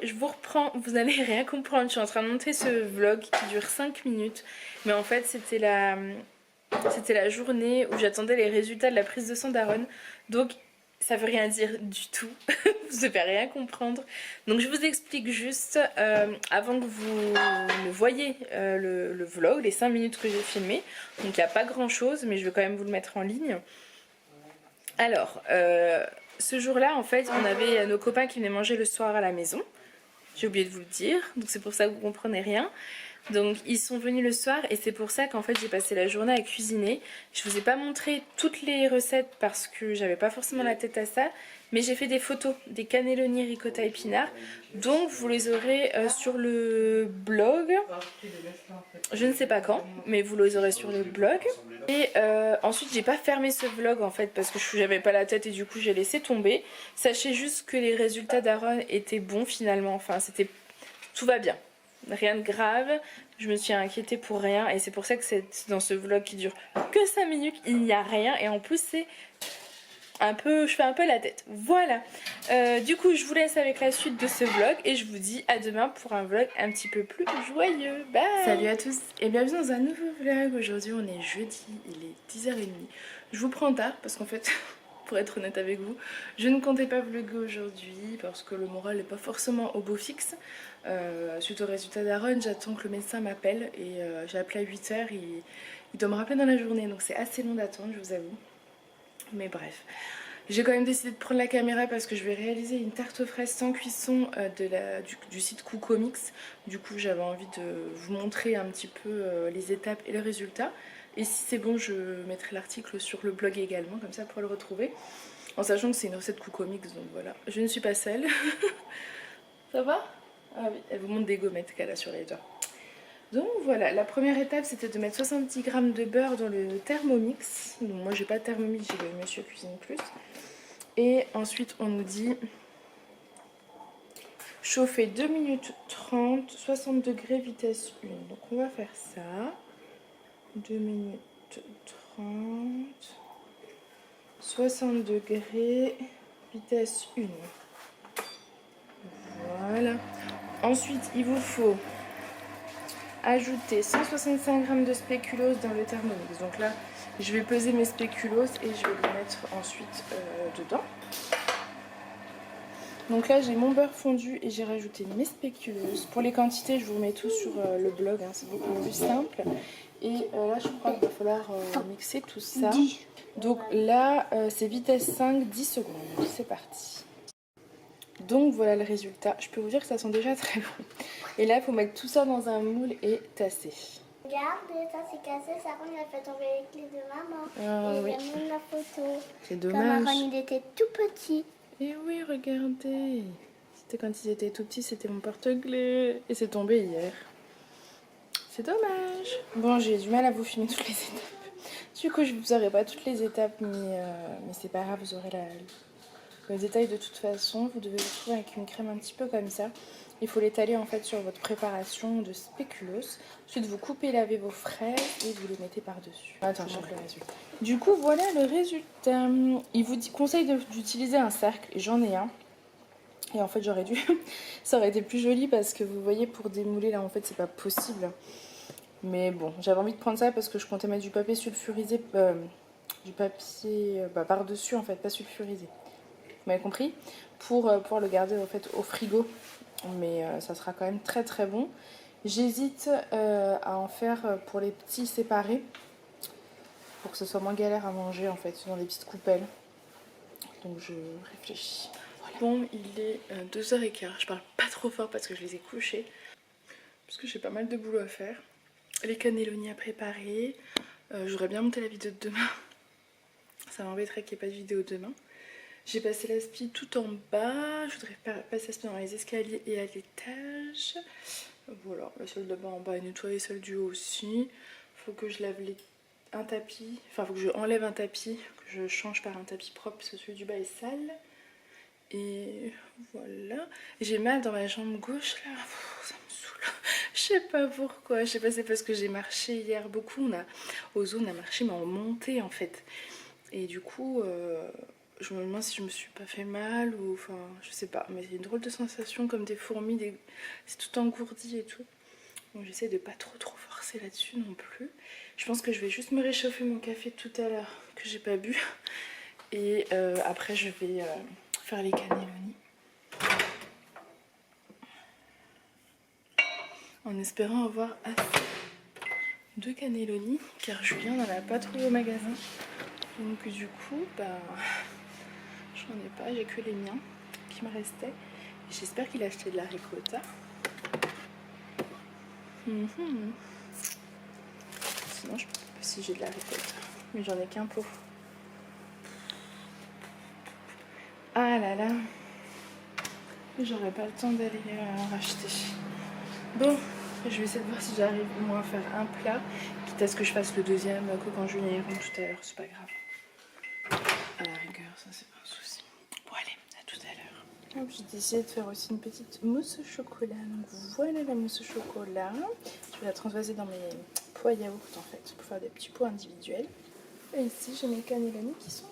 je vous reprends, vous n'allez rien comprendre. Je suis en train de monter ce vlog qui dure 5 minutes. Mais en fait, c'était la journée où j'attendais les résultats de la prise de sang d'Aaron. Donc, ça veut rien dire du tout. Vous ne devez rien comprendre. Donc, je vous explique juste, avant que vous ne voyez le vlog, les 5 minutes que j'ai filmé. Donc, il n'y a pas grand chose, mais je vais quand même vous le mettre en ligne. Alors, ce jour-là, en fait, on avait nos copains qui venaient manger le soir à la maison. J'ai oublié de vous le dire, donc c'est pour ça que vous comprenez rien. Donc ils sont venus le soir et c'est pour ça qu'en fait j'ai passé la journée à cuisiner. Je vous ai pas montré toutes les recettes parce que j'avais pas forcément la tête à ça. Mais j'ai fait des photos des cannelloni ricotta épinards. Donc vous les aurez sur le blog. Je ne sais pas quand, mais vous les aurez sur le blog. Et ensuite j'ai pas fermé ce vlog en fait parce que j'avais pas la tête et du coup j'ai laissé tomber. Sachez juste que les résultats d'Aaron étaient bons finalement. Enfin tout va bien. Rien de grave, je me suis inquiétée pour rien et c'est pour ça que c'est dans ce vlog qui dure que 5 minutes, il n'y a rien et en plus c'est je fais un peu la tête. Voilà, du coup je vous laisse avec la suite de ce vlog et je vous dis à demain pour un vlog un petit peu plus joyeux. Bye. Salut à tous et bienvenue dans un nouveau vlog. Aujourd'hui on est jeudi, il est 10h30. Je vous prends tard parce qu'en fait... Pour être honnête avec vous, je ne comptais pas vlogger aujourd'hui parce que le moral n'est pas forcément au beau fixe. Suite au résultat d'Aaron, j'attends que le médecin m'appelle et j'ai appelé à 8h. Il doit me rappeler dans la journée, donc c'est assez long d'attendre, je vous avoue. Mais bref, j'ai quand même décidé de prendre la caméra parce que je vais réaliser une tarte aux fraises sans cuisson du site Coucomix. Du coup, j'avais envie de vous montrer un petit peu les étapes et le résultat. Et si c'est bon, je mettrai l'article sur le blog également, comme ça pour le retrouver. En sachant que c'est une recette Coucomix, donc voilà. Je ne suis pas seule. Ça va? Ah oui, elle vous montre des gommettes qu'elle a sur les doigts. Donc voilà, la première étape c'était de mettre 70 g de beurre dans le Thermomix. Donc moi j'ai pas de Thermomix, j'ai le Monsieur Cuisine Plus. Et ensuite on nous dit chauffer 2 minutes 30, 60 degrés vitesse 1. Donc on va faire ça. 2 minutes 30, 60 degrés, vitesse 1. Voilà. Ensuite, il vous faut ajouter 165 g de spéculoos dans le Thermomix. Donc là, je vais peser mes spéculoos et je vais les mettre ensuite dedans. Donc là, j'ai mon beurre fondu et j'ai rajouté mes spéculoos. Pour les quantités, je vous mets tout sur le blog, hein, c'est beaucoup plus simple. Et là, je crois qu'il va falloir mixer tout ça. Donc là, c'est vitesse 5, 10 secondes. C'est parti. Donc voilà le résultat. Je peux vous dire que ça sent déjà très bon. Et là, il faut mettre tout ça dans un moule et tasser. Regarde, ça c'est cassé, ça il a fait tomber les clés de maman. Ah, et oui. il a mis la photo. C'est Quand dommage. Aaron il était tout petit. Et oui, regardez. C'était quand ils étaient tout petits, c'était mon porte-clés. Et c'est tombé hier. C'est dommage. Bon, j'ai du mal à vous filmer toutes les étapes. Du coup, je vous aurai pas toutes les étapes, mais c'est pas grave, vous aurez le détail de toute façon. Vous devez vous trouver avec une crème un petit peu comme ça. Il faut l'étaler en fait sur votre préparation de spéculoos. Ensuite, vous coupez et lavez vos fraises et vous les mettez par-dessus. Attends, je montre le résultat. Du coup, voilà le résultat. Il vous conseille d'utiliser un cercle et j'en ai un. Et en fait, j'aurais dû. Ça aurait été plus joli parce que vous voyez, pour démouler là, en fait, c'est pas possible. Mais bon, j'avais envie de prendre ça parce que je comptais mettre du papier sulfurisé, du papier par-dessus en fait, pas sulfurisé. Vous m'avez compris? Pour pouvoir le garder en fait au frigo. Mais ça sera quand même très très bon. J'hésite à en faire pour les petits séparés. Pour que ce soit moins galère à manger en fait, dans des petites coupelles. Donc je réfléchis. Voilà. Bon, il est 2h15. Je parle pas trop fort parce que je les ai couchés. Parce que j'ai pas mal de boulot à faire. Les cannelloni à préparer. J'aurais bien monté la vidéo de demain. Ça m'embêterait qu'il n'y ait pas de vidéo demain. J'ai passé l'aspi tout en bas. Je voudrais passer l'aspi dans les escaliers et à l'étage. Voilà, la salle de bain en bas est nettoyée, celle du haut aussi. Faut que je lave un tapis. Enfin, faut que je enlève un tapis. Que je change par un tapis propre parce que celui du bas est sale. Et voilà. J'ai mal dans ma jambe gauche là. Ça me saoule. Je sais pas pourquoi. Je sais pas, c'est parce que j'ai marché hier beaucoup. On a marché mais en montée en fait. Et du coup, je me demande si je me suis pas fait mal ou enfin je sais pas, mais c'est une drôle de sensation comme des fourmis, c'est tout engourdi et tout. Donc j'essaie de pas trop forcer là-dessus non plus. Je pense que je vais juste me réchauffer mon café tout à l'heure que j'ai pas bu et après je vais faire les cannelloni. En espérant avoir assez de cannelloni car Julien n'en a pas trouvé au magasin. Donc du coup bah j'en ai pas, j'ai que les miens qui me restaient. J'espère qu'il a acheté de la ricotta. Sinon, je peux si j'ai de la ricotta. Mais j'en ai qu'un pot. Ah là là. J'aurais pas le temps d'aller en racheter. Bon, je vais essayer de voir si j'arrive au moins à faire un plat. Quitte à ce que je fasse le deuxième que quand Julien y rentre tout à l'heure. C'est pas grave. À la rigueur, ça c'est pas un souci. Bon allez, à tout à l'heure. J'ai décidé de faire aussi une petite mousse au chocolat. Donc voilà la mousse au chocolat. Je vais la transvaser dans mes pots à yaourt en fait pour faire des petits pots individuels. Et ici j'ai mes cannelloni qui sont